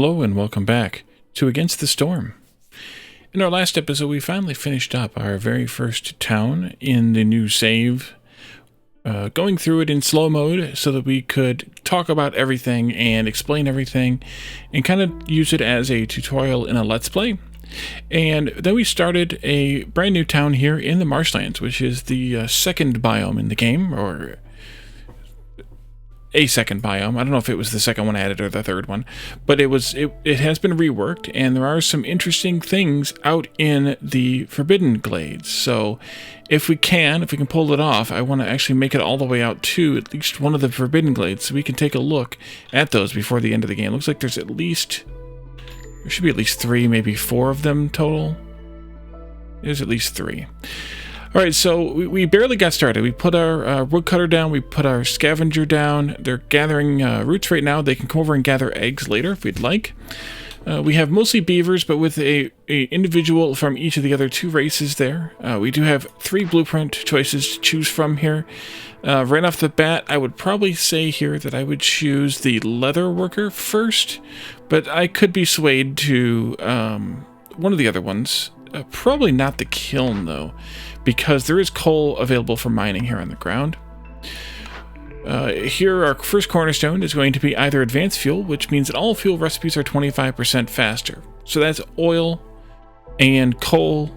Hello and welcome back to Against the Storm. In our last episode, we finally finished up our very first town in the new save, going through it in slow mode so that we could talk about everything and explain everything and kind of use it as a tutorial in a Let's Play. And then we started a brand new town here in the Marshlands, which is the second biome in the game, or a second biome. I don't know if it was the second one added or the third one, but it has been reworked, and there are some interesting things out in the Forbidden Glades. So if we can pull it off, I want to actually make it all the way out to at least one of the Forbidden Glades so we can take a look at those before the end of the game. Looks like there should be at least 3, maybe 4 of them total. There's at least 3. All right, so we barely got started. We put our woodcutter down. We put our scavenger down. They're gathering roots right now. They can come over and gather eggs later if we'd like. We have mostly beavers, but with a individual from each of the other 2 races there. We do have 3 blueprint choices to choose from here. Right off the bat, I would probably say here that I would choose the leather worker first, but I could be swayed to one of the other ones. Probably not the kiln, though, because there is coal available for mining here on the ground. Here, our first cornerstone is going to be either advanced fuel, which means that all fuel recipes are 25% faster. So that's oil and coal.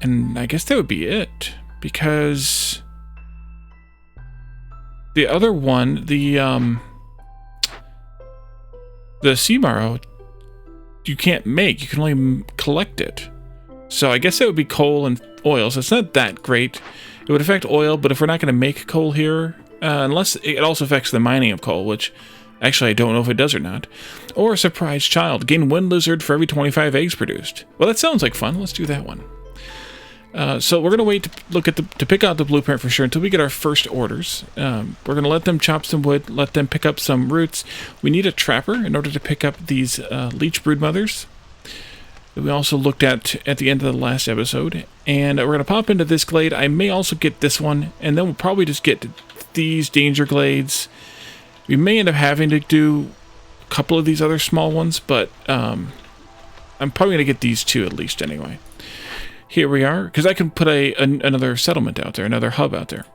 And I guess that would be it, because the other one, the sea marrow, you can't make. You can only collect it. So I guess that would be coal and oil. So it's not that great. It would affect oil, but if we're not going to make coal here, unless it also affects the mining of coal, which actually I don't know if it does or not. Or a surprise child. Gain 1 lizard for every 25 eggs produced. Well, that sounds like fun. Let's do that one. So we're going to wait to pick out the blueprint for sure until we get our first orders. We're going to let them chop some wood, let them pick up some roots. We need a trapper in order to pick up these leech broodmothers that we also looked at the end of the last episode. And we're going to pop into this glade. I may also get this one, and then we'll probably just get these danger glades. We may end up having to do a couple of these other small ones, but I'm probably going to get these 2 at least anyway. Here we are, because I can put another settlement out there, another hub out there.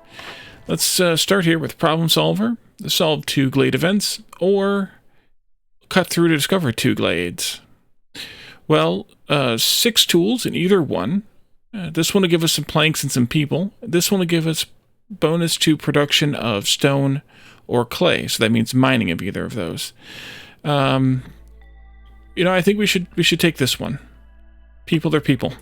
Let's start here with Problem Solver, solve 2 Glade events, or cut through to discover 2 Glades. Well, 6 tools in either one. This one will give us some planks and some people. This one will give us bonus to production of stone or clay, so that means mining of either of those. I think we should take this one. People, they're people.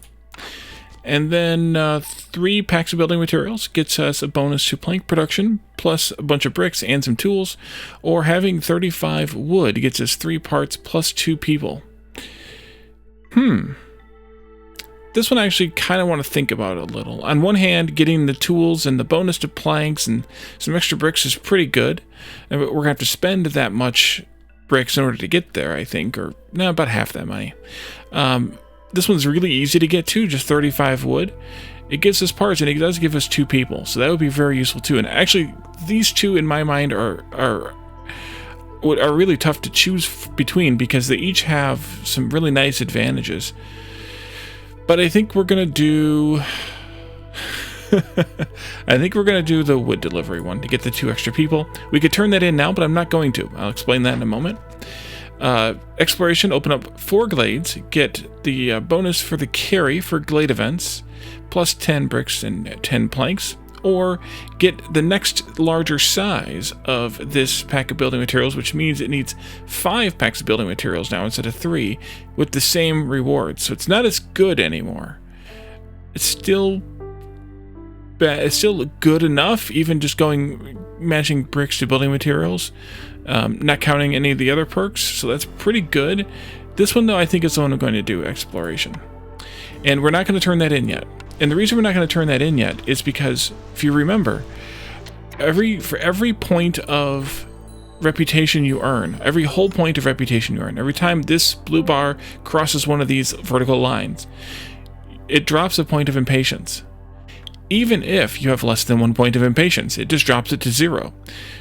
And then 3 packs of building materials gets us a bonus to plank production, plus a bunch of bricks and some tools. Or having 35 wood gets us 3 parts plus 2 people. This one I actually kind of want to think about a little. On one hand, getting the tools and the bonus to planks and some extra bricks is pretty good. And we're going to have to spend that much bricks in order to get there, I think. Or about half that money. This one's really easy to get to, just 35 wood. It gives us parts, and it does give us 2 people, so that would be very useful too. And actually, these 2 in my mind are really tough to choose between because they each have some really nice advantages. But I think we're gonna do. The wood delivery one to get the 2 extra people. We could turn that in now, but I'm not going to. I'll explain that in a moment. Exploration, open up 4 glades, get the bonus for the carry for glade events, plus 10 bricks and 10 planks, or get the next larger size of this pack of building materials, which means it needs 5 packs of building materials now instead of 3, with the same rewards. So it's not as good anymore. It's still bad. It's still good enough, even just matching bricks to building materials. Not counting any of the other perks, so that's pretty good. This one, though, I think is the one I'm going to do, exploration. And we're not going to turn that in yet. And the reason we're not going to turn that in yet is because, if you remember, for every point of reputation you earn, every whole point of reputation you earn, every time this blue bar crosses one of these vertical lines, it drops a point of impatience. even if you have less than 1 point of impatience. It just drops it to 0.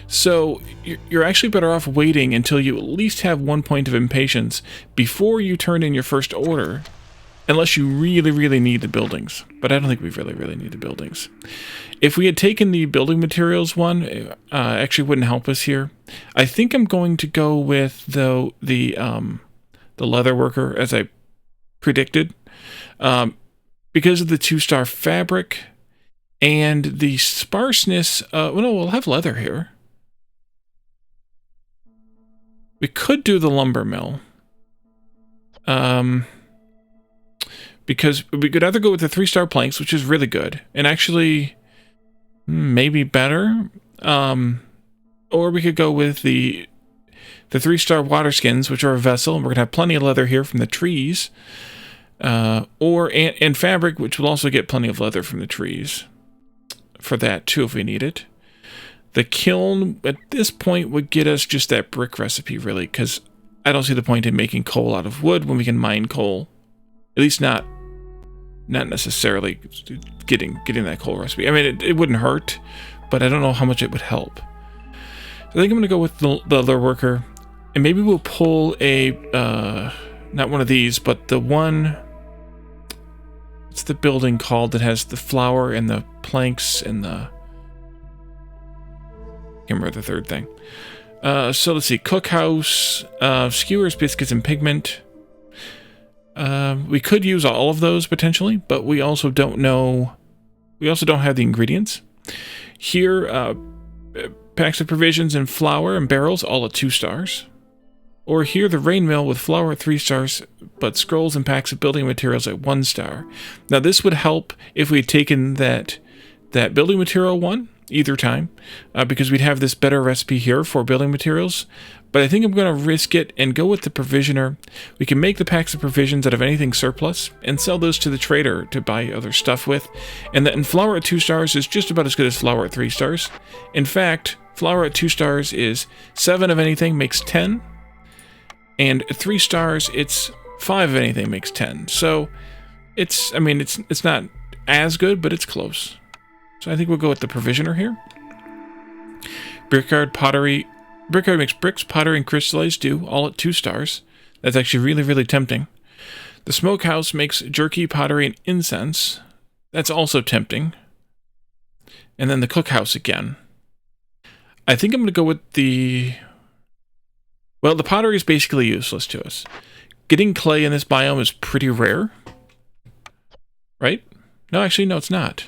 So you're actually better off waiting until you at least have 1 point of impatience before you turn in your first order, unless you really, really need the buildings. But I don't think we really, really need the buildings. If we had taken the building materials one, actually wouldn't help us here. I think I'm going to go with the leather worker, as I predicted, because of the 2-star fabric and the sparseness. Well, no, we'll have leather here. We could do the lumber mill. Because we could either go with the 3-star planks, which is really good, and actually maybe better, or we could go with the 3-star water skins, which are a vessel, and we're going to have plenty of leather here from the trees, and fabric, which will also get plenty of leather from the trees for that too if we need it. The kiln at this point would get us just that brick recipe, really, because I don't see the point in making coal out of wood when we can mine coal. At least not necessarily getting that coal recipe. I mean, it wouldn't hurt, but I don't know how much it would help. So I think I'm going to go with the leather worker, and maybe we'll pull a not one of these, but the one. What's the building called that has the flour and the planks and the? I can't remember the third thing. So let's see, cookhouse, skewers, biscuits, and pigment. We could use all of those potentially, but we also don't know. We also don't have the ingredients. Here, packs of provisions and flour and barrels, all at 2 stars. Or here, the rain mill with flour at 3 stars, but scrolls and packs of building materials at 1 star. Now, this would help if we had taken that building material one either time, because we'd have this better recipe here for building materials. But I think I'm going to risk it and go with the provisioner. We can make the packs of provisions out of anything surplus and sell those to the trader to buy other stuff with. And flour at 2 stars is just about as good as flour at 3 stars. In fact, flour at 2 stars is 7 of anything makes 10. And at 3 stars, it's 5 of anything makes 10. So it's not as good, but it's close. So I think we'll go with the provisioner here. Brickyard pottery. Brickyard makes bricks, pottery, and crystallized dew, all at 2 stars. That's actually really, really tempting. The smokehouse makes jerky, pottery, and incense. That's also tempting. And then the cookhouse again. I think I'm going to go with the... Well, the pottery is basically useless to us. Getting clay in this biome is pretty rare. Right? No, actually, no, it's not.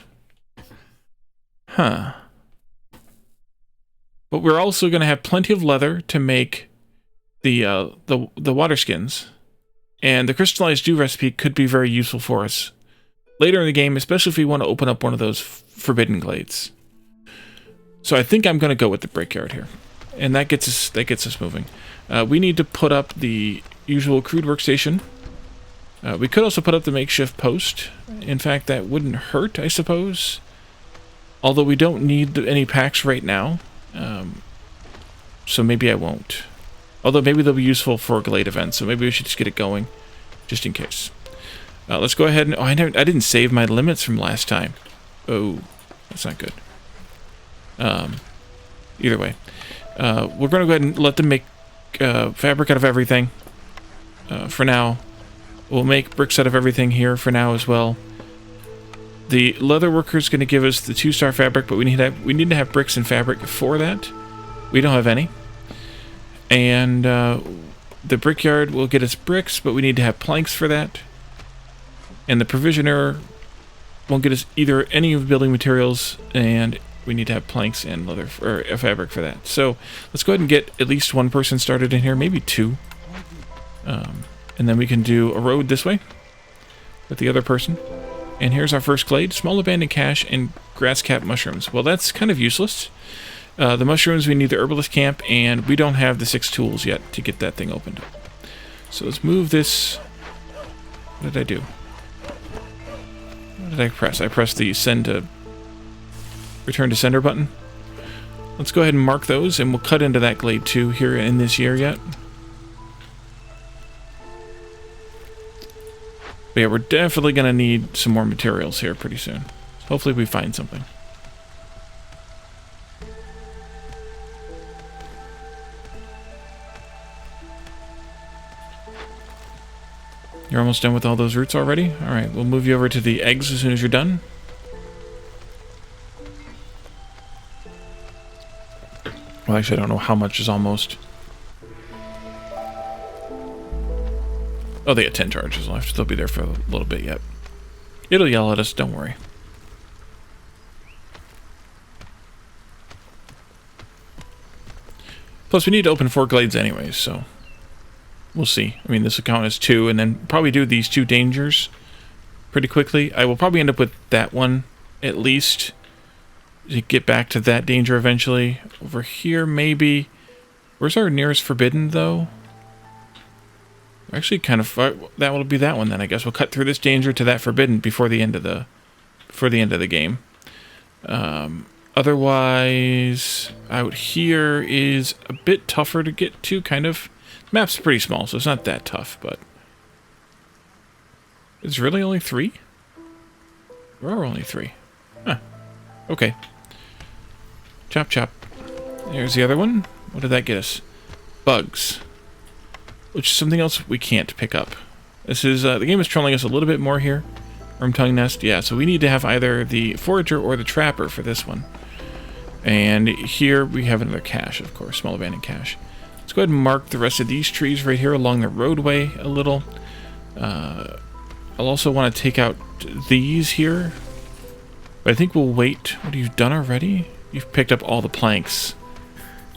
Huh. But we're also going to have plenty of leather to make the water skins. And the crystallized dew recipe could be very useful for us later in the game, especially if we want to open up one of those forbidden glades. So I think I'm going to go with the brickyard here. And that gets us moving. We need to put up the usual crude workstation. We could also put up the makeshift post. In fact, that wouldn't hurt, I suppose. Although we don't need any packs right now. So maybe I won't. Although maybe they'll be useful for a Glade event, so maybe we should just get it going, just in case. Let's go ahead and... Oh, I didn't save my limits from last time. Oh, that's not good. Either way. We're going to go ahead and let them make fabric out of everything for now. We'll make bricks out of everything here for now as well. The leather worker is going to give us the 2-star fabric, but we need to have bricks and fabric for that. We don't have any. And the brickyard will get us bricks, but we need to have planks for that. And the provisioner won't get us either any of the building materials, and we need to have planks and leather or fabric for that. So let's go ahead and get at least 1 person started in here, maybe 2. And then we can do a road this way with the other person. And here's our first glade, small abandoned cache and grass cap mushrooms. Well, that's kind of useless. The mushrooms, we need the herbalist camp, and we don't have the 6 tools yet to get that thing opened. So let's move this. What did I do? What did I press? I pressed the return to sender button. Let's go ahead and mark those, and we'll cut into that glade too here in this year yet. But yeah, we're definitely going to need some more materials here pretty soon. Hopefully we find something. You're almost done with all those roots already? Alright, we'll move you over to the eggs as soon as you're done. Well, actually, I don't know how much is almost. Oh, they got 10 charges left. They'll be there for a little bit yet. It'll yell at us, don't worry. Plus, we need to open 4 glades anyways, so we'll see. I mean, this will count as 2, and then probably do these 2 dangers pretty quickly. I will probably end up with that one, at least, to get back to that danger eventually. Over here, maybe. Where's our nearest forbidden, though? Actually, kind of far. That will be that one, then. I guess we'll cut through this danger to that forbidden before the end of the game. Otherwise, out here is a bit tougher to get to, kind of. The map's pretty small, so it's not that tough, but... It's really only 3? There are only 3. Huh. Okay. Chop, chop. There's the other one. What did that get us? Bugs. Which is something else we can't pick up. This is, the game is trolling us a little bit more here. Worm-tongue nest, yeah, so we need to have either the forager or the trapper for this one. And here we have another cache, of course, small abandoned cache. Let's go ahead and mark the rest of these trees right here along the roadway a little. I'll also want to take out these here. But I think we'll wait. What have you done already? You've picked up all the planks.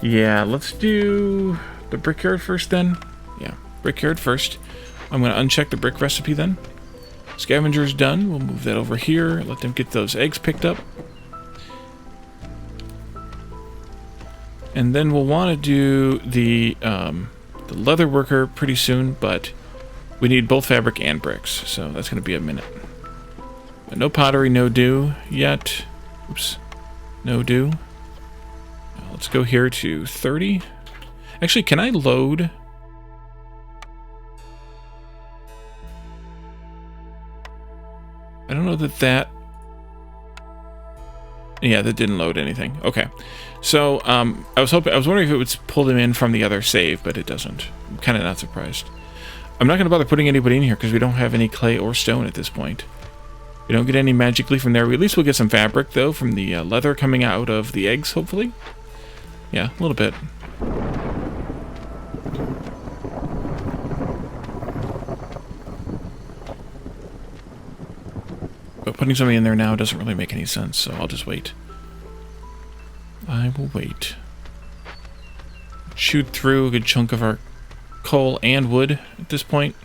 Yeah, let's do the brickyard first then. Yeah, brickyard first. I'm going to uncheck the brick recipe then. Scavenger's done. We'll move that over here. Let them get those eggs picked up. And then we'll want to do the leather worker pretty soon, but we need both fabric and bricks, so that's going to be a minute. But no pottery, no dew yet. Oops. No dew. Let's go here to 30. Actually, can I load? I don't know that... Yeah, that didn't load anything. Okay. So, I was wondering if it would pull them in from the other save, but it doesn't. I'm kind of not surprised. I'm not going to bother putting anybody in here because we don't have any clay or stone at this point. We don't get any magically from there. At least we'll get some fabric, though, from the leather coming out of the eggs, hopefully. Yeah, a little bit. But putting something in there now doesn't really make any sense, so I'll just wait. I will wait. Shoot through a good chunk of our coal and wood at this point.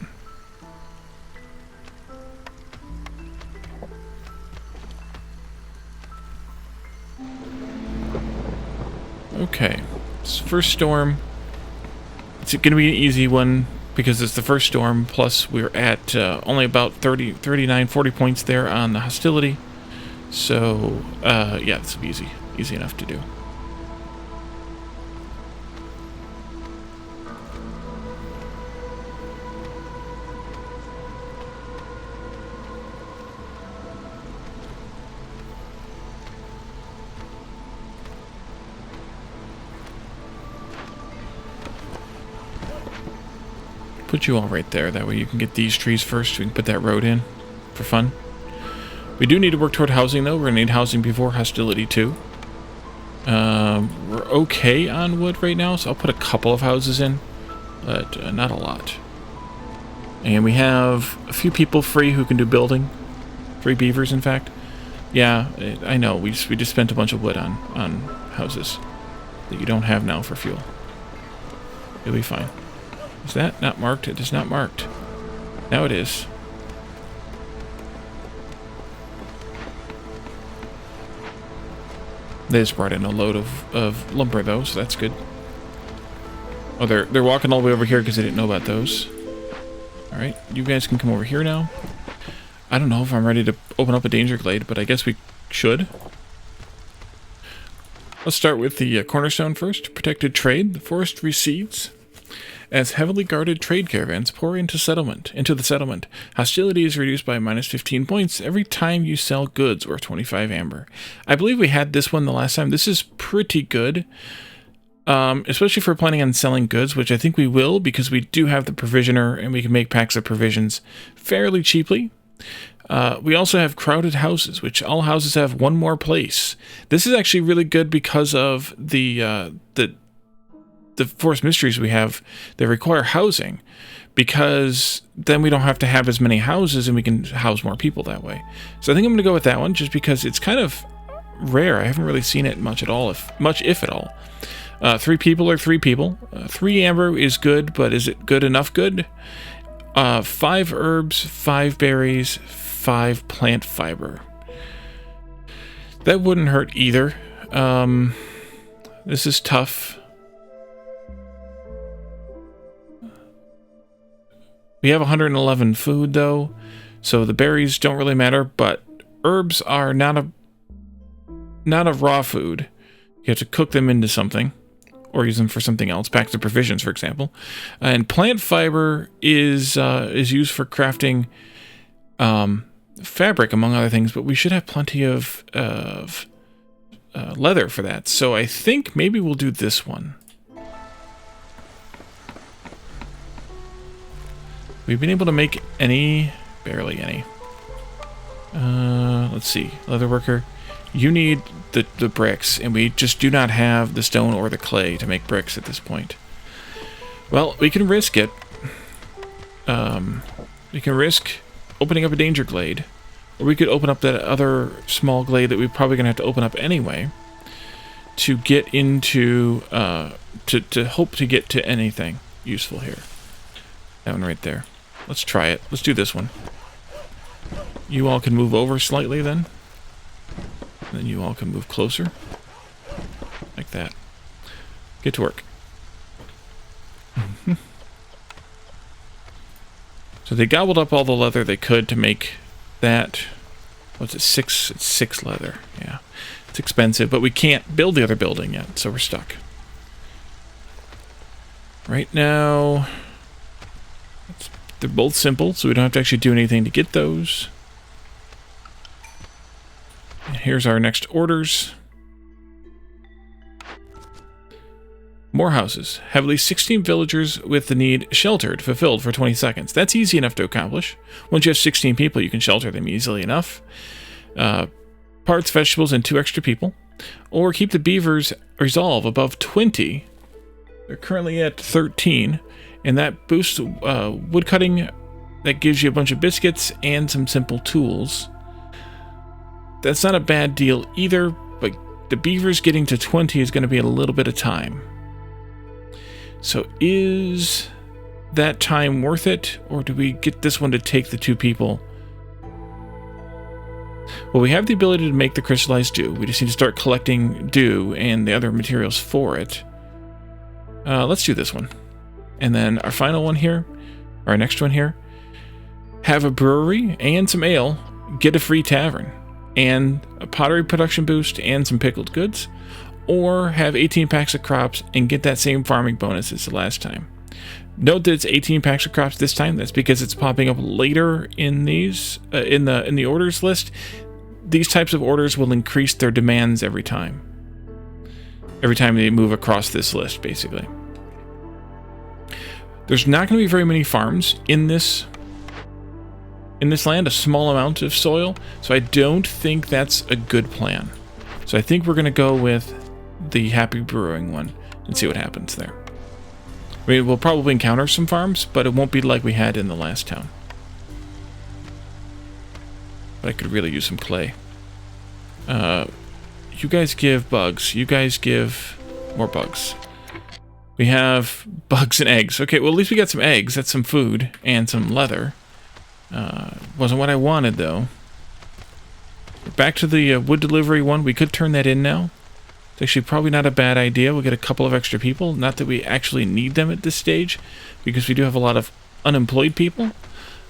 Okay, this first storm, it's going to be an easy one because it's the first storm, plus we're at only about 39, 40 points there on the hostility. So, yeah, this will be easy enough to do. Put you all right there. That way you can get these trees first. We can put that road in for fun. We do need to work toward housing, though. We're going to need housing before hostility, too. We're okay on wood right now, so I'll put a couple of houses in, but not a lot. And we have a few people free who can do building. 3 beavers, in fact. Yeah, I know. We just spent a bunch of wood on houses that you don't have now for fuel. It'll be fine. Is that not marked? It is not marked. Now it is. They just brought in a load of lumber, though, so that's good. Oh, they're walking all the way over here because they didn't know about those. Alright, you guys can come over here now. I don't know if I'm ready to open up a danger glade, but I guess we should. Let's start with the cornerstone first. Protected trade. The forest recedes. As heavily guarded trade caravans pour into the settlement, hostility is reduced by minus 15 points every time you sell goods worth 25 amber. I believe we had this one the last time. This is pretty good, especially if we're planning on selling goods, which I think we will because we do have the provisioner and we can make packs of provisions fairly cheaply. We also have crowded houses, which all houses have one more place. This is actually really good because of the forest mysteries we have that require housing, because then we don't have to have as many houses and we can house more people that way. So I think I'm going to go with that one just because it's kind of rare. I haven't really seen it much at all, if at all. 3 people are 3 people. 3 amber is good, but is it good enough good? 5 herbs, 5 berries, 5 plant fiber. That wouldn't hurt either. This is tough. We have 111 food, though, so the berries don't really matter, but herbs are not a raw food. You have to cook them into something, or use them for something else, packs of provisions, for example. And plant fiber is used for crafting fabric, among other things, but we should have plenty of leather for that. So I think maybe we'll do this one. We've been able to make barely any. Let's see, leatherworker. You need the bricks, and we just do not have the stone or the clay to make bricks at this point. Well, we can risk it. We can risk opening up a danger glade, or we could open up that other small glade that we're probably going to have to open up anyway to get into, to hope to get to anything useful here. That one right there. Let's try it. Let's do this one. You all can move over slightly then. And then you all can move closer. Like that. Get to work. So they gobbled up all the leather they could to make that. What's it? 6? It's 6 leather. Yeah. It's expensive, but we can't build the other building yet, so we're stuck. Right now, they're both simple, so we don't have to actually do anything to get those. And here's our next orders. More houses. Have at least 16 villagers with the need sheltered fulfilled for 20 seconds. That's easy enough to accomplish. Once you have 16 people, you can shelter them easily enough. Parts, vegetables, and 2 extra people. Or keep the beavers resolve above 20. They're currently at 13. And that boosts wood cutting. That gives you a bunch of biscuits and some simple tools. That's not a bad deal either, but the beavers getting to 20 is going to be a little bit of time. So is that time worth it, or do we get this one to take the 2 people? Well, we have the ability to make the crystallized dew. We just need to start collecting dew and the other materials for it. Let's do this one. And then our final one here, our next one here, have a brewery and some ale, get a free tavern, and a pottery production boost and some pickled goods, or have 18 packs of crops and get that same farming bonus as the last time. Note that it's 18 packs of crops this time. That's because it's popping up later in these in the orders list. These types of orders will increase their demands every time. Every time they move across this list, basically. There's not going to be very many farms in this land, a small amount of soil, so I don't think that's a good plan. So I think we're going to go with the Happy Brewing one and see what happens there. I mean, we'll probably encounter some farms, but it won't be like we had in the last town. But I could really use some clay. You guys give bugs. You guys give more bugs. We have bugs and eggs. Okay, well, at least we got some eggs. That's some food and some leather. Wasn't what I wanted, though. Back to the wood delivery one. We could turn that in now. It's actually probably not a bad idea. We'll get a couple of extra people. Not that we actually need them at this stage, because we do have a lot of unemployed people.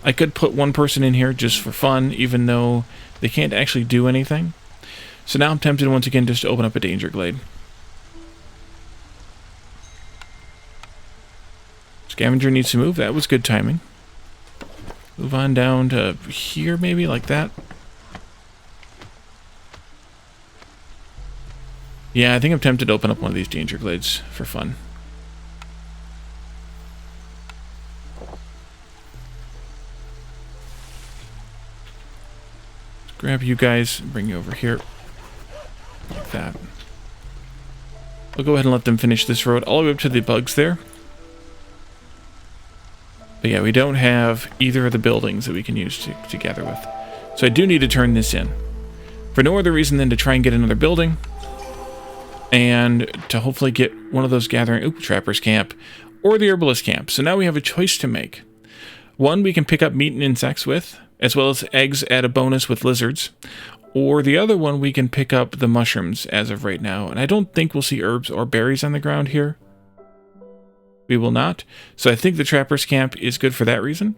I could put one person in here just for fun, even though they can't actually do anything. So now I'm tempted once again just to open up a danger glade. Scavenger needs to move. That was good timing. Move on down to here, maybe, like that. Yeah, I think I'm tempted to open up one of these danger glades for fun. Let's grab you guys and bring you over here. Like that. We'll go ahead and let them finish this road all the way up to the bugs there. But yeah, we don't have either of the buildings that we can use to gather with. So I do need to turn this in. For no other reason than to try and get another building. And to hopefully get one of those gathering... Trapper's Camp. Or the Herbalist Camp. So now we have a choice to make. One, we can pick up meat and insects with. As well as eggs at a bonus with lizards. Or the other one, we can pick up the mushrooms as of right now. And I don't think we'll see herbs or berries on the ground here. We will not. So I think the Trapper's Camp is good for that reason.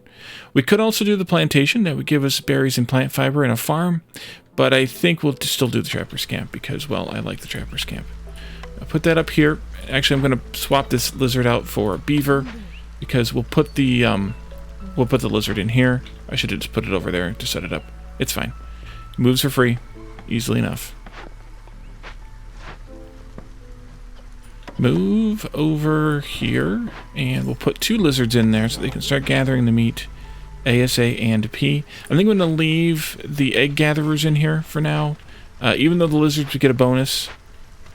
We could also do the plantation. That would give us berries and plant fiber and a farm. But I think we'll still do the Trapper's Camp because, well, I like the Trapper's Camp. I'll put that up here. Actually, I'm going to swap this lizard out for a beaver because we'll put the lizard in here. I should have just put it over there to set it up. It's fine. Moves for free. Easily enough. Move over here, and we'll put 2 lizards in there so they can start gathering the meat. ASA and P. I think I'm going to leave the egg gatherers in here for now. Even though the lizards would get a bonus,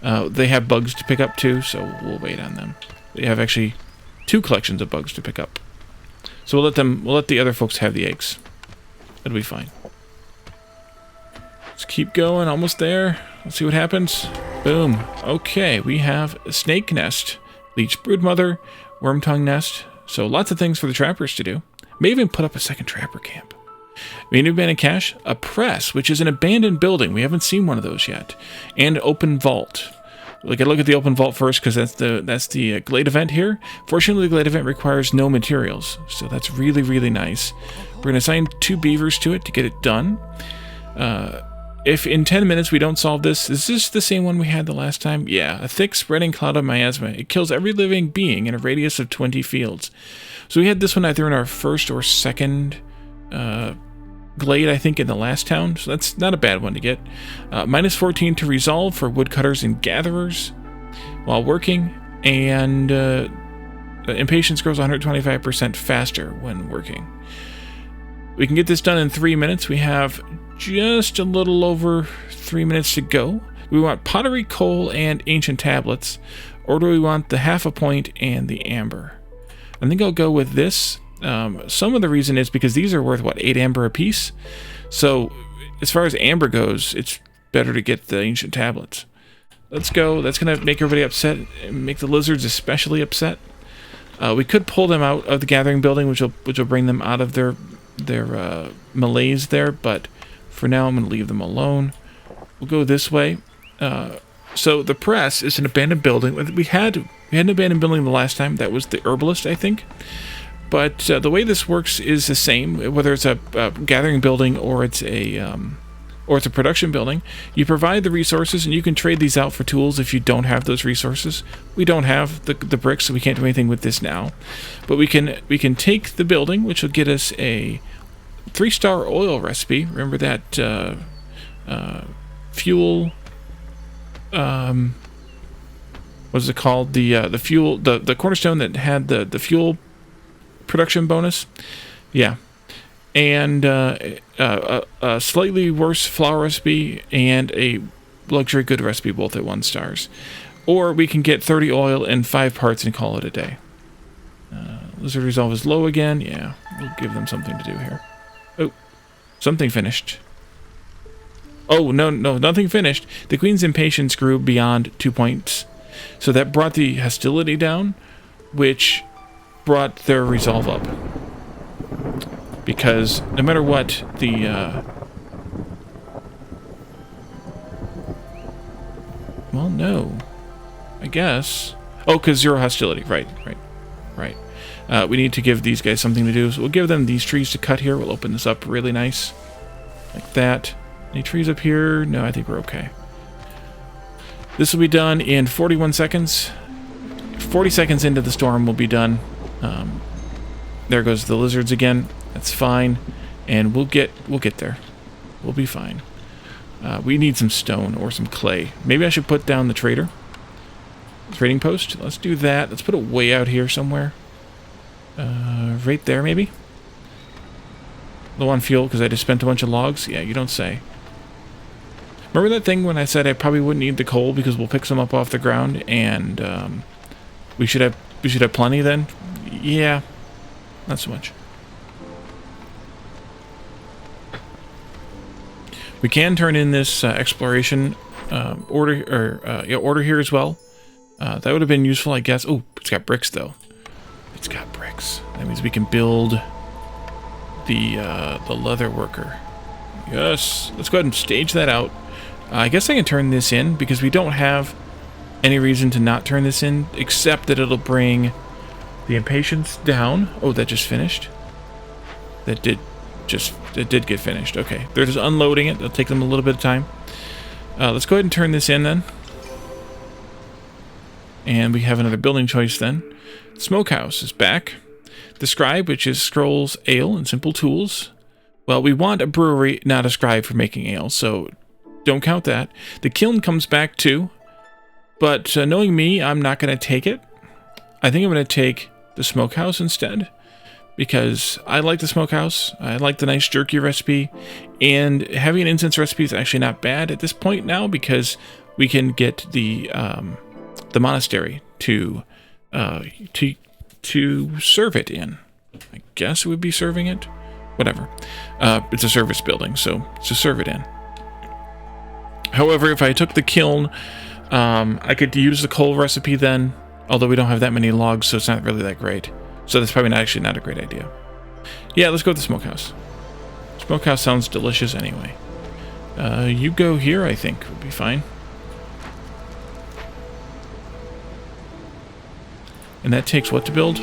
they have bugs to pick up too, so we'll wait on them. They have actually 2 collections of bugs to pick up. So we'll let the other folks have the eggs. It'll be fine. Let's keep going, almost there. Let's see what happens. Boom. Okay, we have a snake nest, leech broodmother, worm tongue nest. So lots of things for the trappers to do. May even put up a second trapper camp. Main abandoned cache, a press, which is an abandoned building. We haven't seen one of those yet. And open vault. We gotta look at the open vault first because that's the Glade event here. Fortunately, the Glade event requires no materials, so that's really, really nice. We're gonna assign 2 beavers to it to get it done. If in 10 minutes we don't solve this, is this the same one we had the last time? Yeah, a thick spreading cloud of miasma. It kills every living being in a radius of 20 fields. So we had this one either in our first or second glade, I think, in the last town. So that's not a bad one to get. Minus 14 to resolve for woodcutters and gatherers while working. And impatience grows 125% faster when working. We can get this done in 3 minutes. We have just a little over 3 minutes to go. We want pottery, coal, and ancient tablets. Or do we want the half a point and the amber? I think I'll go with this. Some of the reason is because these are worth, what, 8 amber a piece? So, as far as amber goes, it's better to get the ancient tablets. Let's go. That's going to make everybody upset, and make the lizards especially upset. We could pull them out of the gathering building, which will bring them out of their malaise there, but for now I'm going to leave them alone. We'll go this way. So the press is an abandoned building. We had an abandoned building the last time. That was the herbalist, I think. But the way this works is the same, whether it's a gathering building or it's a production building. You provide the resources, and you can trade these out for tools if you don't have those resources. We don't have the bricks, so we can't do anything with this now. But we can take the building, which will get us a 3-star oil recipe. Remember that fuel. What is it called? The fuel, the cornerstone that had the fuel production bonus. Yeah. And a slightly worse flour recipe and a luxury good recipe, both at 1 stars. Or we can get 30 oil and 5 parts and call it a day. Lizard resolve is low again. Yeah, we'll give them something to do here. Oh, something finished. Oh, no, nothing finished. The Queen's impatience grew beyond 2 points. So that brought the hostility down, which brought their resolve up. Because no matter what, well, no. I guess. Oh, because 0 hostility. Right. We need to give these guys something to do. So we'll give them these trees to cut here. We'll open this up really nice. Like that. Any trees up here? No, I think we're okay. This will be done in 41 seconds. 40 seconds into the storm will be done. There goes the lizards again. That's fine, and we'll get there. We'll be fine. We need some stone or some clay. Maybe I should put down the trading post. Let's do that. Let's put it way out here somewhere. Right there, maybe. Low on fuel because I just spent a bunch of logs. Yeah, you don't say. Remember that thing when I said I probably wouldn't need the coal because we'll pick some up off the ground and we should have plenty then? Yeah, not so much. We can turn in this exploration order here as well. That would have been useful, I guess. Oh, it's got bricks though. It's got bricks. That means we can build the leather worker. Yes, let's go ahead and stage that out. I guess I can turn this in because we don't have any reason to not turn this in, except that it'll bring the impatience down. Oh, that just finished. It did get finished. Okay, they're just unloading it. It'll take them a little bit of time. Let's go ahead and turn this in then. And we have another building choice then. Smokehouse is back. The scribe, which is scrolls, ale, and simple tools. Well, we want a brewery, not a scribe for making ale, so don't count that. The kiln comes back too, but knowing me, I'm not going to take it. I think I'm going to take the smokehouse instead, because I like the smokehouse. I like the nice jerky recipe, and having an incense recipe is actually not bad at this point now, because we can get the monastery to serve it in. I guess it would be serving it. Whatever. It's a service building, so to serve it in. However, if I took the kiln, I could use the coal recipe then, although we don't have that many logs, so it's not really that great. So that's probably not a great idea. Yeah, let's go with the smokehouse. Smokehouse sounds delicious anyway. You go here, I think, would be fine. And that takes what to build?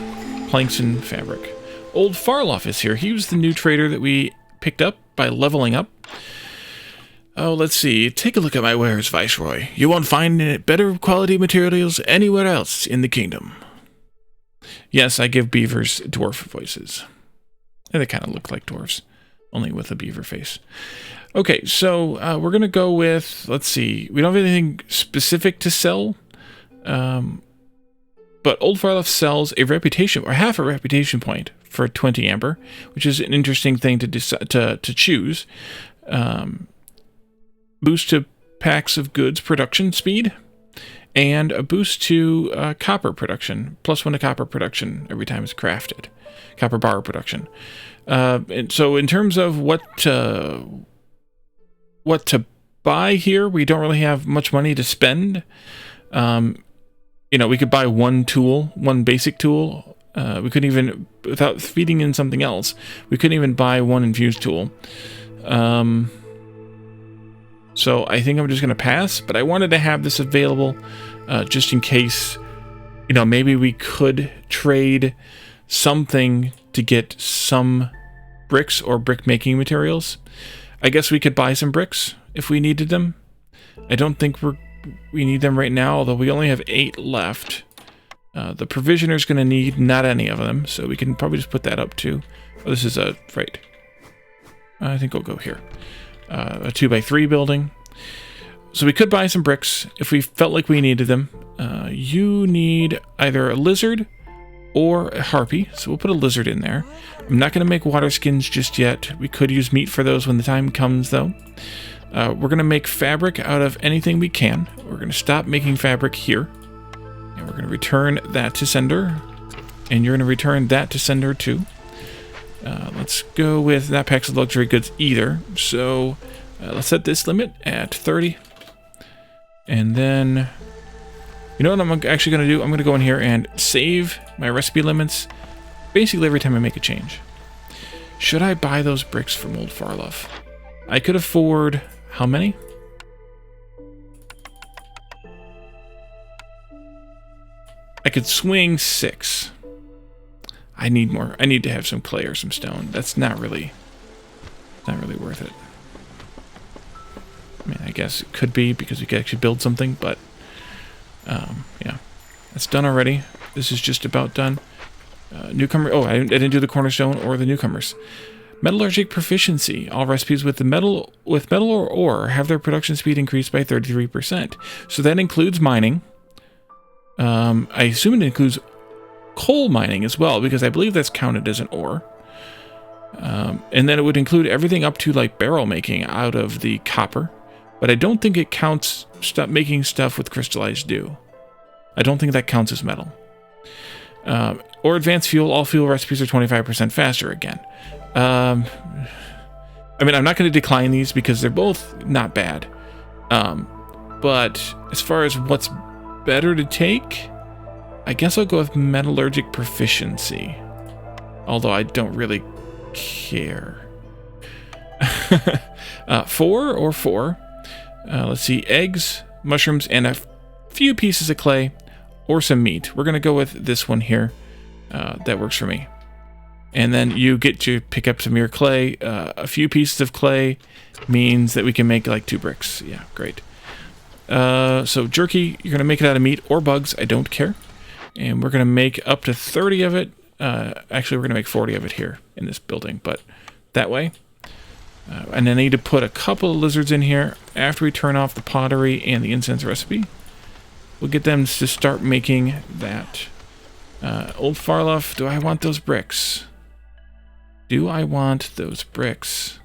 Planks and fabric. Old Farloff is here. He was the new trader that we picked up by leveling up. Oh, let's see. Take a look at my wares, Viceroy. You won't find better quality materials anywhere else in the kingdom. Yes, I give beavers dwarf voices. And they kind of look like dwarves, only with a beaver face. Okay, so we're going to go with, let's see. We don't have anything specific to sell. But Old Farloff sells a reputation, or half a reputation point for 20 amber, which is an interesting thing to choose. Boost to packs of goods production speed, and a boost to copper production, +1 to copper production every time it's crafted. Copper bar production. And so in terms of what to buy here, we don't really have much money to spend. You know, we could buy one tool, one basic tool. We couldn't even, without feeding in something else, we couldn't even buy one infused tool. So I think I'm just going to pass, but I wanted to have this available just in case, you know, maybe we could trade something to get some bricks or brick making materials. I guess we could buy some bricks if we needed them. I don't think we need them right now, although we only have 8 left. The provisioner's going to need not any of them, so we can probably just put that up too. Oh, this is right. I think we'll go here. A 2x3 building. So we could buy some bricks if we felt like we needed them. You need either a lizard or a harpy, so we'll put a lizard in there. I'm not going to make water skins just yet. We could use meat for those when the time comes, though. We're going to make fabric out of anything we can. We're going to stop making fabric here. And we're going to return that to sender. And you're going to return that to sender too. Let's go with not packs of luxury goods either. So let's set this limit at 30. And then, you know what I'm actually going to do? I'm going to go in here and save my recipe limits basically every time I make a change. Should I buy those bricks from Old Farloff? I could afford how many? I could swing 6. I need more. I need to have some clay or some stone. That's not really worth it. I mean, I guess it could be because we could actually build something, but yeah, it's done already. This is just about done. Newcomer. Oh, I didn't do the cornerstone or the newcomers. Metallurgic proficiency. All recipes with metal or ore have their production speed increased by 33%. So that includes mining. I assume it includes coal mining as well, because I believe that's counted as an ore. And then it would include everything up to like barrel making out of the copper. But I don't think it counts making stuff with crystallized dew. I don't think that counts as metal. Or advanced fuel. All fuel recipes are 25% faster again. I mean, I'm not going to decline these because they're both not bad. But as far as what's better to take, I guess I'll go with metallurgic proficiency. Although I don't really care. 4. Let's see, eggs, mushrooms, and a few pieces of clay, or some meat. We're going to go with this one here. That works for me. And then you get to pick up some of your clay. A few pieces of clay means that we can make like 2 bricks. Yeah, great. So jerky, you're going to make it out of meat or bugs. I don't care. And we're going to make up to 30 of it. Actually, we're going to make 40 of it here in this building, but that way. And I need to put a couple of lizards in here after we turn off the pottery and the incense recipe. We'll get them to start making that. Old Farloff, do I want those bricks? Do I want those bricks?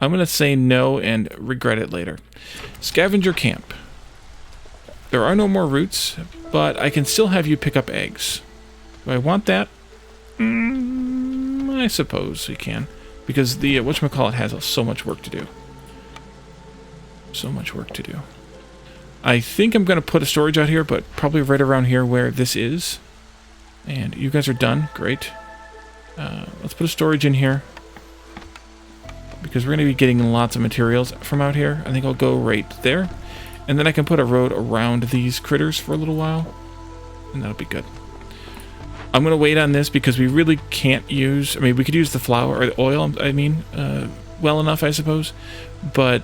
I'm going to say no and regret it later. Scavenger camp. There are no more roots, but I can still have you pick up eggs. Do I want that? I suppose we can. Because the whatchamacallit has so much work to do. So much work to do. I think I'm going to put a storage out here, but probably right around here where this is. And you guys are done. Great. Let's put a storage in here. Because we're going to be getting lots of materials from out here. I think I'll go right there. And then I can put a road around these critters for a little while. And that'll be good. I'm going to wait on this because we really can't use... I mean, we could use the flour, or the oil, well enough, I suppose. But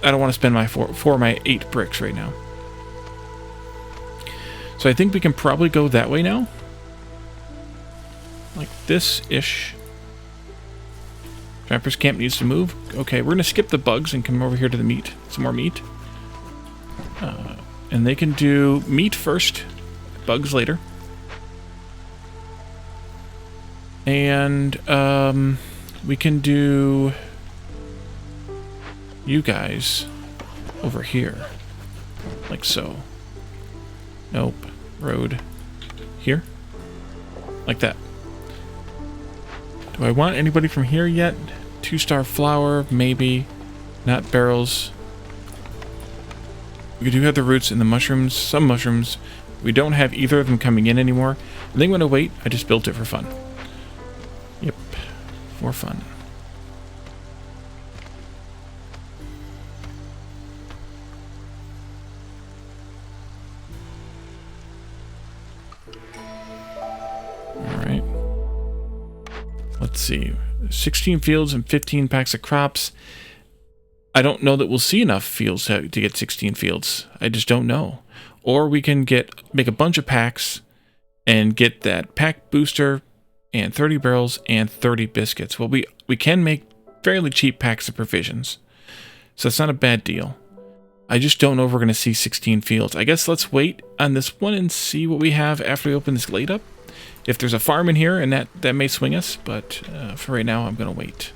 I don't want to spend my 8 bricks right now. So I think we can probably go that way now. Like this-ish. Trappers camp needs to move. Okay, we're going to skip the bugs and come over here to the meat. Some more meat. And they can do meat first, bugs later. And we can do you guys over here. Like so. Nope. Road. Here. Like that. Do I want anybody from here yet? 2-star flour, maybe. Not barrels. We do have the roots and the mushrooms. Some mushrooms. We don't have either of them coming in anymore. I think I'm going to wait. I just built it for fun. Yep. For fun. Alright. Let's see. 16 fields and 15 packs of crops. I don't know that we'll see enough fields to get 16 fields. I just don't know. Or we can make a bunch of packs and get that pack booster and 30 barrels and 30 biscuits. Well, we can make fairly cheap packs of provisions. So it's not a bad deal. I just don't know if we're going to see 16 fields. I guess let's wait on this one and see what we have after we open this glade up. If there's a farm in here, and that may swing us, but for right now, I'm going to wait.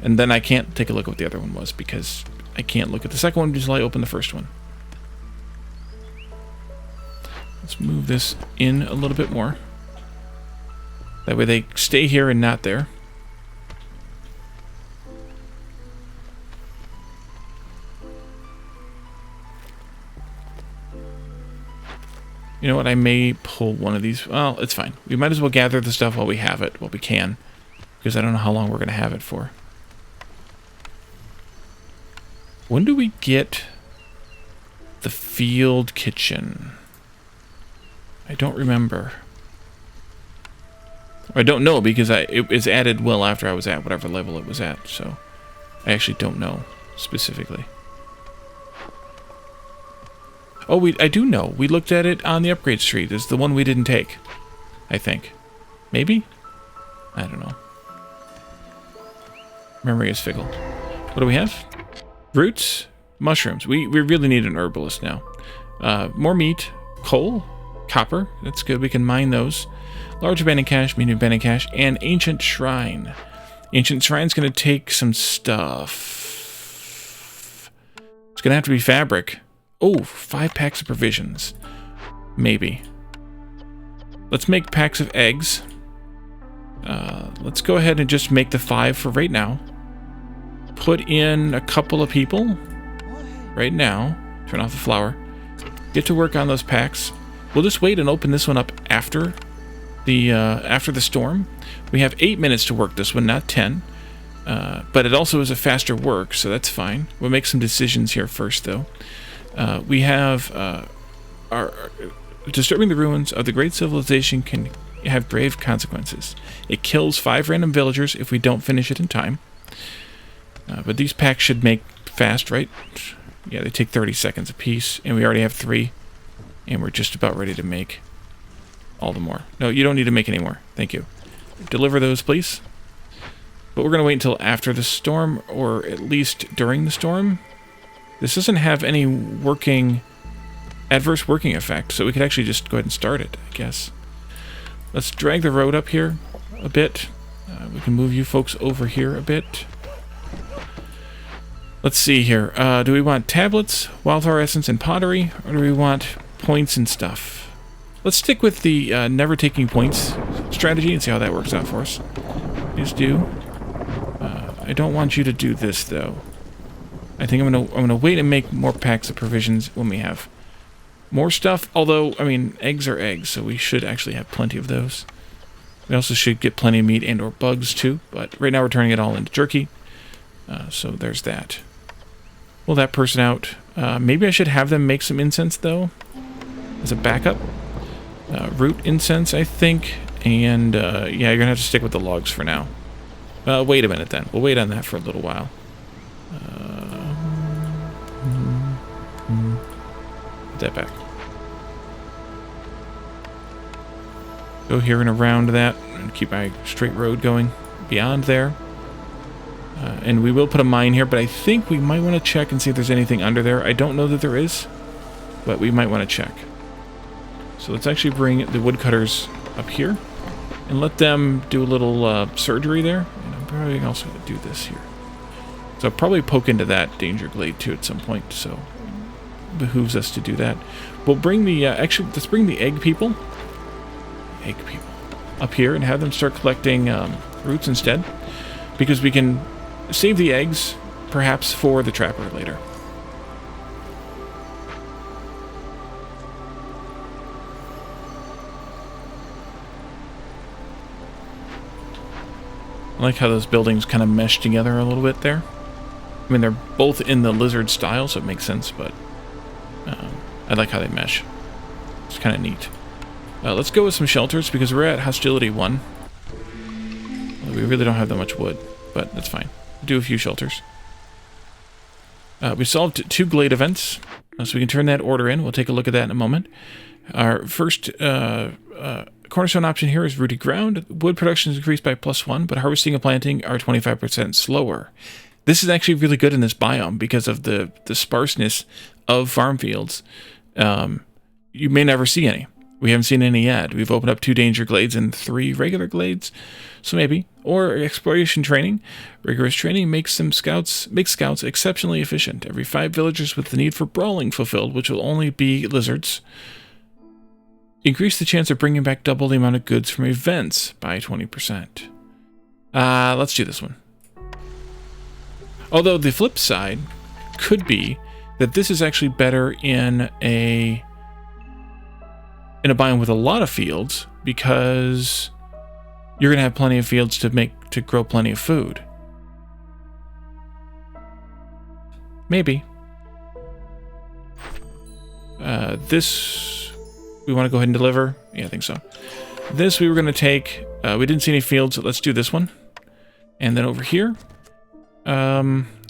And then I can't take a look at what the other one was, because I can't look at the second one until I open the first one. Let's move this in a little bit more. That way they stay here and not there. You know what? I may pull one of these. Well, it's fine. We might as well gather the stuff while we have it, while we can. Because I don't know how long we're going to have it for. When do we get the field kitchen? I don't remember. I don't know because it was added well after I was at whatever level it was at. So I actually don't know specifically. Oh, I do know. We looked at it on the upgrade street. It's the one we didn't take, I think. Maybe? I don't know. Memory is fickle. What do we have? Roots, mushrooms. We really need an herbalist now. More meat, coal, copper. That's good. We can mine those. Large abandoned cache, medium abandoned cache, and ancient shrine. Ancient shrine's going to take some stuff. It's going to have to be fabric. Oh, 5 packs of provisions. Maybe. Let's make packs of eggs. Let's go ahead and just make the 5 for right now. Put in a couple of people right now. Turn off the flower. Get to work on those packs. We'll just wait and open this one up after the storm. We have 8 minutes to work this one, not 10. But it also is a faster work, so that's fine. We'll make some decisions here first, though. We have disturbing the ruins of the great civilization can have grave consequences. It kills 5 random villagers if we don't finish it in time. But these packs should make fast, right? Yeah, they take 30 seconds apiece, and we already have 3. And we're just about ready to make all the more. No, you don't need to make any more. Thank you. Deliver those, please. But we're going to wait until after the storm, or at least during the storm. This doesn't have any adverse working effect, so we could actually just go ahead and start it, I guess. Let's drag the road up here a bit. We can move you folks over here a bit. Let's see here. Do we want tablets, wildflower essence, and pottery, or do we want points and stuff? Let's stick with the never taking points strategy and see how that works out for us. Please do. I don't want you to do this, though. I think I'm gonna wait and make more packs of provisions when we have more stuff. Although, I mean, eggs are eggs, so we should actually have plenty of those. We also should get plenty of meat and or bugs too. But right now we're turning it all into jerky. So there's that. Pull that person out. Maybe I should have them make some incense though, as a backup. Root incense, I think. And yeah, you're gonna have to stick with the logs for now. Wait a minute then. We'll wait on that for a little while. Put that back. Go here and around that and keep my straight road going beyond there. And we will put a mine here, but I think we might want to check and see if there's anything under there. I don't know that there is, but we might want to check. So let's actually bring the woodcutters up here and let them do a little surgery there. And I'm probably also going to do this here. So I'll probably poke into that danger glade too at some point, so it behooves us to do that. We'll bring the, actually, let's bring the egg people up here and have them start collecting roots instead, because we can save the eggs, perhaps, for the trapper later. I like how those buildings kind of mesh together a little bit there. I mean, they're both in the lizard style, so it makes sense, but I like how they mesh. It's kind of neat. Let's go with some shelters, because we're at hostility 1. We really don't have that much wood, but that's fine. Do a few shelters. We solved 2 Glade events, so we can turn that order in. We'll take a look at that in a moment. Our first cornerstone option here is rooted ground. Wood production is increased by +1, but harvesting and planting are 25% slower. This is actually really good in this biome because of the sparseness of farm fields. You may never see any. We haven't seen any yet. We've opened up 2 danger glades and 3 regular glades, so maybe. Or exploration training. Rigorous training makes scouts exceptionally efficient. Every 5 villagers with the need for brawling fulfilled, which will only be lizards. Increase the chance of bringing back double the amount of goods from events by 20%. Let's do this one. Although the flip side could be that this is actually better in a biome with a lot of fields, because you're going to have plenty of fields to grow plenty of food. Maybe. This we want to go ahead and deliver. Yeah, I think so. This we were going to take. We didn't see any fields, so let's do this one. And then over here,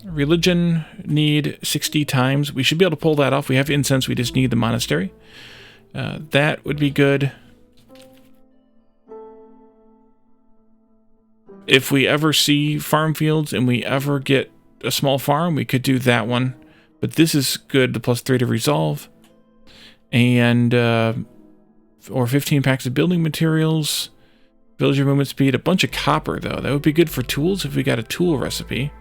religion need 60 times. We should be able to pull that off. We have incense. We just need the monastery. That would be good. if we ever see farm fields and we ever get a small farm, we could do that one. But this is good, the +3 to resolve. And, or 15 packs of building materials. Build your movement speed. A bunch of copper, though. That would be good for tools if we got a tool recipe.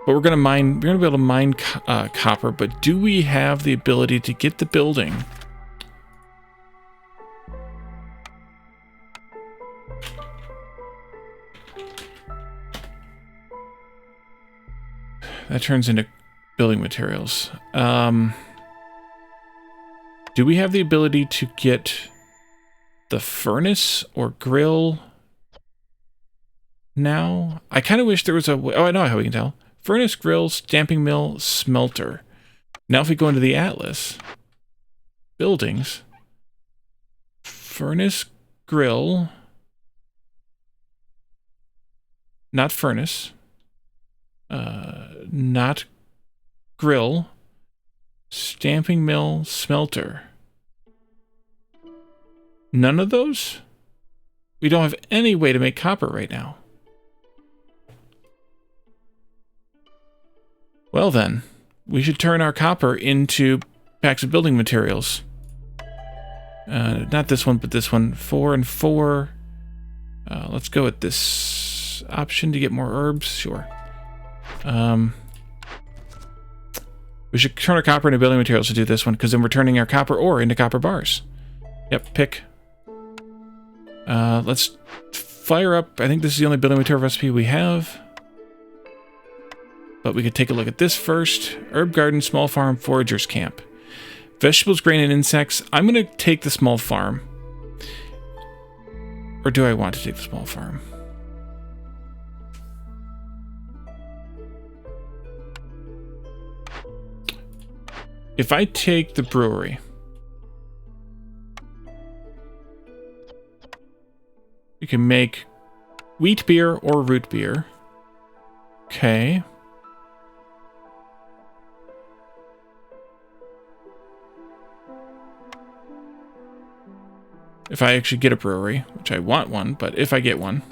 But we're going to be able to mine copper. But do we have the ability to get the building? That turns into building materials. Do we have the ability to get the furnace or grill now? I kind of wish there was a way. Oh, I know how we can tell. Furnace, grill, stamping mill, smelter. Now if we go into the atlas, buildings, furnace, grill, not furnace, not grill, stamping mill, smelter. None of those? We don't have any way to make copper right now. Well then, we should turn our copper into packs of building materials. Not this one, but this one. 4 and 4. Let's go with this option to get more herbs. Sure. We should turn our copper into building materials to do this one, because then we're turning our copper ore into copper bars. Yep, pick. Let's fire up. I think this is the only building material recipe we have. But we could take a look at this first. Herb garden, small farm, foragers camp. Vegetables, grain, and insects. I'm going to take the small farm. Or do I want to take the small farm? If I take the brewery, you can make wheat beer or root beer. Okay. If I actually get a brewery, which I want one, but if I get one.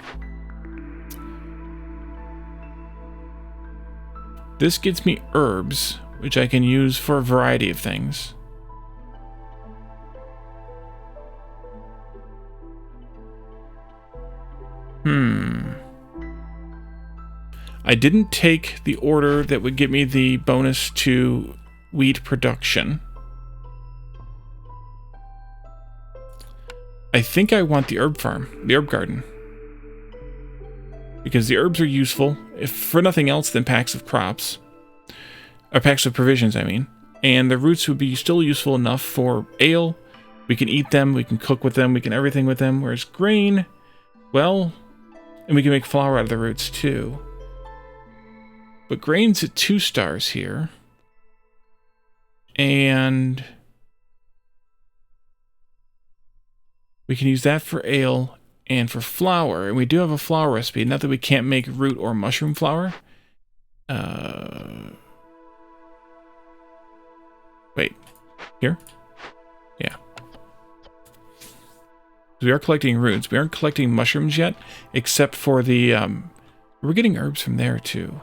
This gets me herbs, which I can use for a variety of things. I didn't take the order that would give me the bonus to wheat production. I think I want the herb farm, the herb garden. Because the herbs are useful, if for nothing else than packs of crops. Or packs of provisions, I mean. And the roots would be still useful enough for ale. We can eat them, we can cook with them, we can everything with them. Whereas grain, well, and we can make flour out of the roots too. But grain's at 2 stars here. And we can use that for ale and for flour. And we do have a flour recipe. Not that we can't make root or mushroom flour. Wait. Here? Yeah. We are collecting roots. We aren't collecting mushrooms yet, except for the... we're getting herbs from there, too.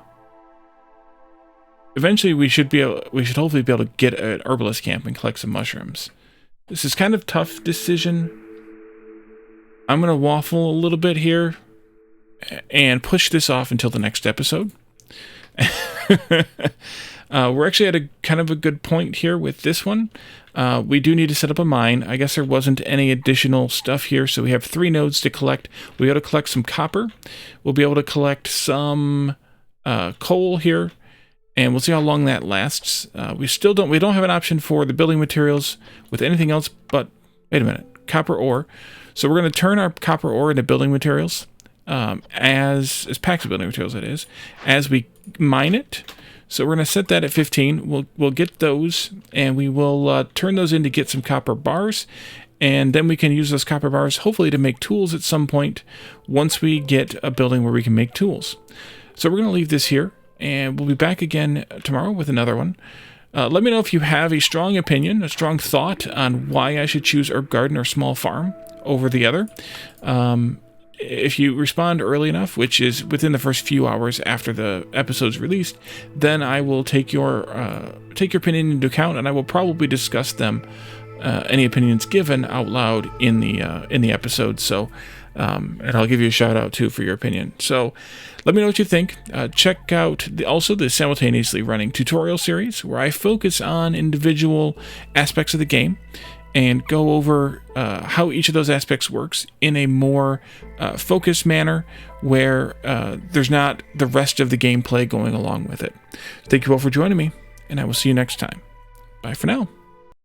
Eventually, we should hopefully be able to get an herbalist camp and collect some mushrooms. This is kind of a tough decision. I'm going to waffle a little bit here and push this off until the next episode. We're actually at a kind of a good point here with this one. We do need to set up a mine. I guess there wasn't any additional stuff here, so we have 3 nodes to collect. We got to collect some copper. We'll be able to collect some coal here, and we'll see how long that lasts. We don't have an option for the building materials with anything else but, wait a minute, copper ore. So we're going to turn our copper ore into building materials, as packs of building materials, that is, as we mine it. So we're going to set that at 15. We'll get those, and we will turn those in to get some copper bars, and then we can use those copper bars, hopefully, to make tools at some point once we get a building where we can make tools. So we're going to leave this here, and we'll be back again tomorrow with another one. Let me know if you have a strong opinion, a strong thought on why I should choose herb garden or small farm over the other. if you respond early enough, which is within the first few hours after the episode's released, then I will take your opinion into account, and I will probably discuss them, any opinions given, out loud in the episode. So, and I'll give you a shout out too for your opinion. So, let me know what you think. Check out also the simultaneously running tutorial series, where I focus on individual aspects of the game and go over how each of those aspects works in a more focused manner, where there's not the rest of the gameplay going along with it. Thank you all for joining me, and I will see you next time. Bye for now.